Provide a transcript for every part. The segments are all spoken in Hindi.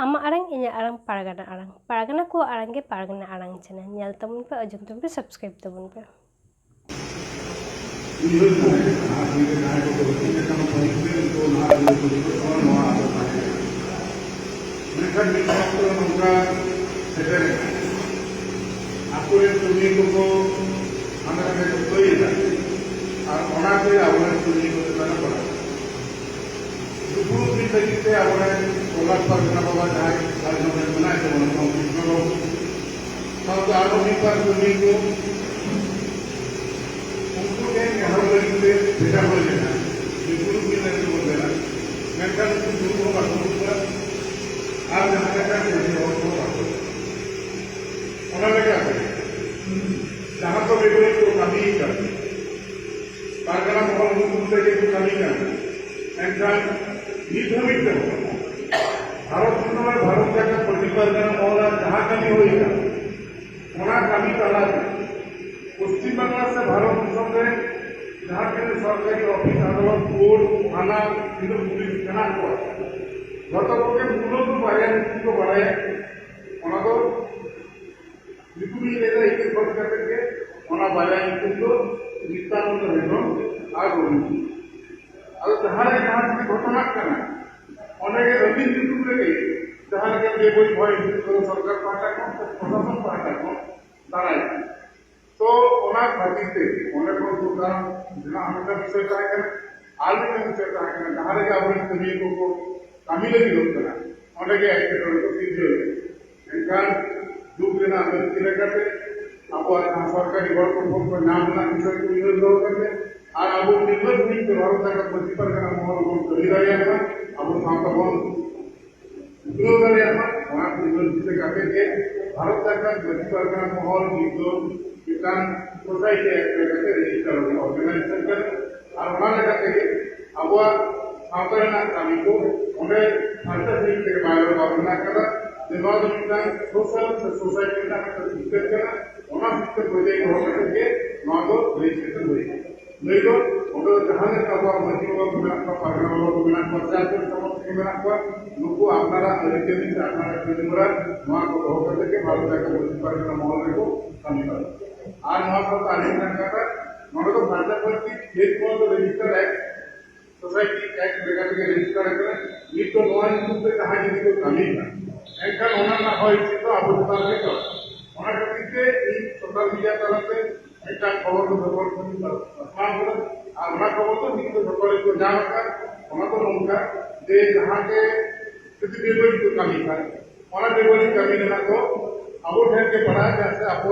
Ama arang inya arang paragana ko arang ge paragana arang channel nyal tabun pe ajum tabun pe subscribe tabun pe Bharat जाकर प्रतिपादन मौला जहाँ कमी होगा वहाँ कमी तला पश्चिम बांग्ला से भारत संगे जहाँ के सरकारी ऑफिस आदालत कोर्ट थाना पुलिस थाना को गत पक्षे मूलत बारे को बढ़ाए बारे नित्यानंद हेमन और जहाँ जहाँ घटना अनेक रबी ऋतु जहाँ बई भय सरकार पाटा प्रशासन पाटा दाड़ा तो खातिर अनेक हमेशा विषय तहन आल विषय तहन जहाँ अब कमी को कमी लगे अंडे एटकेटे को सिद्धि एनखान दुख लेते अब सरकारी गणतंत्र को नाम विषय को उन्नयन दो और अब निर्भर भारत सरकार मंत्री परगना महल को कमी दाड़ा अब सामता बन उतरव दाड़ा भारत सरकार मंत्री परगना महल सोसाइटी रजिस्टर ऑर्गेनाइजेशन और अब कमी को अंडे संस्था social society system system registration नहीं दो जहाँ अब मंत्री बाबू परगना बाबू समस्त नुकू अपना अरिचली से अपना को दो भारत सरकार मंत्री परगना महल को कमी और तो Bharat register act society act लेकर रजिस्टर नित तो जहाँ जी को कमी एनखान तो अब खातिर सोशल मीडिया तलाते खबर को खबर तो नित को जाम तो नौका जहाँ के बेबरी को कमी बेबरी कमी को अब ठेर के पड़ा जैसे अब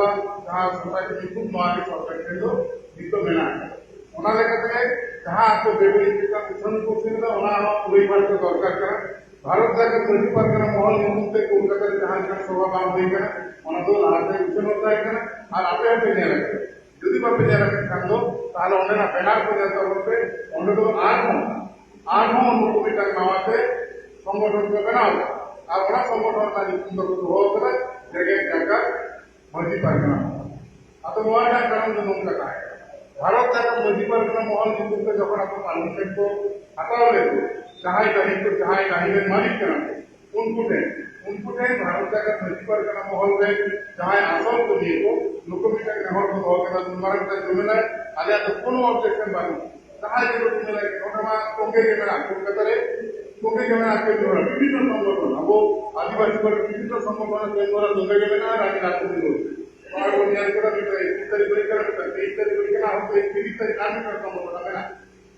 जहाँ सोसाइटी खूब सरकार ठेन नित मेना जहाँ आपको बेबरी उछन को दरकार भारत सरकार मंत्री परगना महल निम्ते कोलकाता जहाँ सभा बाम होना लहाते उछन और आपे जदि बापे खान बैनार को नेलते अंडे तो उनको नावाते संगठन को बनाव और संगठन निम्न जगह मंत्री परगना अब कारण जो नौका भारत सरकार मंत्री परगना महल निम्ते जो पार्लियामेंट को हटाव जहाँ कहीं मालिक उनको भारत सरकार मंत्री परगना महल जहाँ आसल को दिए को नुक नेहर को मार्ग जमेना आले को ऑब्जेक्शन बानू जहाँ जमेना टोंगे के मेना कोलकाता टोंगे के मेना विभिन्न संगठन अब आदिवासी विभिन्न संगठन टोंगे के मेना रानी राजनीति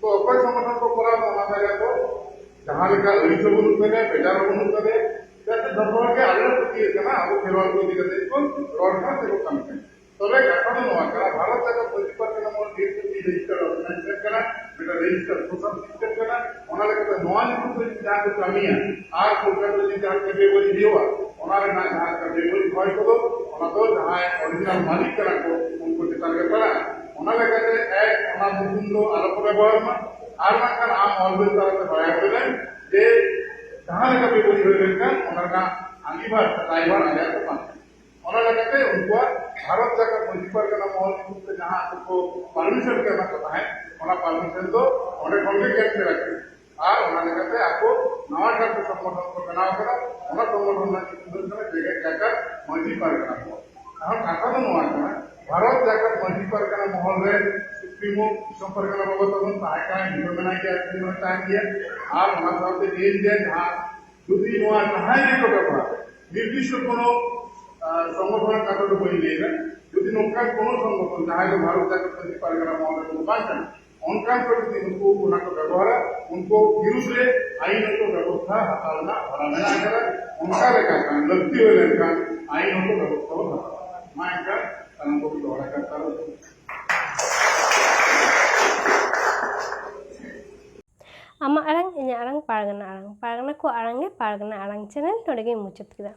तो अकय संगठन को करा को जहाँ लेका अड़ीस बनूक बेजार बनूक जतों के आले प्रति अब खेलवाड़ को इदी को रड़ना से कमी तबे कथा दो भारत सरकार मंत्री Pargana Mahal register organization register social system ᱚᱱᱟ ᱞᱮᱠᱟᱛᱮ ᱱᱚᱣᱟ ᱧᱩᱛᱩᱢ ᱛᱮ ᱡᱟᱦᱟᱸ ᱠᱚ ᱠᱟᱹᱢᱤᱭᱟ ᱟᱨ ᱠᱳᱞᱠᱟᱛᱟ ᱨᱮ ᱡᱟᱦᱟᱸ ᱵᱮᱵᱚᱞᱤ ᱦᱩᱭᱩᱜᱼᱟ ᱚᱱᱟ ᱨᱮᱱᱟᱜ ᱡᱟᱦᱟᱸ ᱵᱮᱵᱚᱞᱤ ᱦᱚᱭ ᱠᱚᱫᱚ ᱚᱱᱟ ᱫᱚ ᱡᱟᱦᱟᱸᱭ ᱚᱨᱤᱡᱤᱱᱟᱞ ᱢᱟᱹᱞᱤᱠ ᱠᱟᱱᱟ ᱠᱚ ᱩᱱᱠᱩ ᱪᱮᱛᱟᱱ ᱨᱮ ᱯᱟᱲᱟᱜᱼᱟ ᱚᱱᱟ ᱞᱮᱠᱟᱛᱮ ᱚᱱᱟ ᱧᱩᱛᱩᱢ ᱫᱚ ᱟᱞᱚ ᱠᱚ ᱵᱮᱵᱚᱦᱟᱨ ᱢᱟ ᱟᱨ ᱵᱟᱝᱠᱷᱟᱱ ᱟᱢ ᱚᱞᱵᱮᱞ ᱛᱟᱞᱟᱛᱮ ᱵᱟᱲᱟᱭ ᱦᱚᱪᱚ ᱞᱮᱢ ᱡᱮ ᱡᱟᱦᱟᱸ ᱞᱮᱠᱟ ᱵᱮᱵᱚᱞᱤ ᱦᱩᱭ ᱞᱮᱱᱠᱷᱟᱱ ᱚᱱᱟ ᱨᱮᱱᱟᱜ ᱟᱸᱜᱤᱵᱷᱟᱨ ᱫᱟᱭᱵᱷᱟᱨ ᱟᱞᱮᱭᱟᱜ ᱫᱚ ᱵᱟᱝ ᱚᱱᱟ ᱞᱮᱠᱟᱛᱮ ᱩᱱᱠᱩᱣᱟᱜ ᱵᱷᱟᱨᱚᱛ ᱡᱟᱠᱟᱛ ᱢᱟᱹᱡᱷᱤ ᱯᱟᱨᱜᱟᱱᱟ ᱢᱚᱦᱚᱞ ᱧᱩᱛᱩᱢ ᱛᱮ ᱡᱟᱦᱟᱸ ᱟᱠᱚ ᱠᱚ ᱯᱟᱨᱢᱤᱥᱚᱱ ᱠᱚ ᱮᱢᱟ ᱠᱚ ᱛᱟᱦᱮᱸᱫ ᱚᱱᱟ ᱯᱟᱨᱢᱤᱥᱚᱱ ᱫᱚ ᱚᱸᱰᱮ ᱠᱷᱚᱱ ᱜᱮ ᱠᱮᱱᱥᱮᱞ ᱟᱠᱟᱱᱟ ᱟᱨ ᱚᱱᱟ ᱞᱮᱠᱟᱛᱮ ᱟᱠᱚ ᱱᱟᱣᱟ ᱠᱟᱨᱛᱮ ᱥᱚᱝᱜᱚঠन को बनाव ᱠᱟᱱᱟ ᱚᱱᱟ ᱥᱚᱝᱜᱚঠन ᱨᱮᱱᱟᱜ ᱧᱩᱛᱩᱢ ᱫᱚ ᱠᱟᱱᱟ ᱡᱮᱜᱮᱛ ᱡᱟᱠᱟᱛ ᱢᱟᱹᱡᱷᱤ ᱯᱟᱨᱜᱟᱱᱟ ᱢᱚᱦᱚᱞ এখন কথা তো নয় না ভারত জাকাত মাঝি পারগানা মহল রে সুপ্রিমো দিশম পারগানা বাবা তখন তাহাকা নিয়ম বানাই কে আসলে নয় তাহান দিয়ে আর ওনা সাথে দিন যে না যদি নোয়া তাহাই কে ব্যবহার নির্দিষ্ট কোনো সংগঠনের কথা তো বই নেই না যদি নৌকা কোনো সংগঠন যাহাই তো ভারত জাকাত মাঝি পারগানা মহল রে বাঁচান অনকান করে যদি उनको ওনা को ব্যবহার उनको विरुद्ध रे आईनगत व्यवस्था हटाना भरा मेना करा उनका लेखा कान लगती हुए लेखा आईनगत व्यवस्था हटाना Maka dalam kopi orang kata Ama arang inya arang pargana ko arang ge pargana arang channel nodege muchat kida.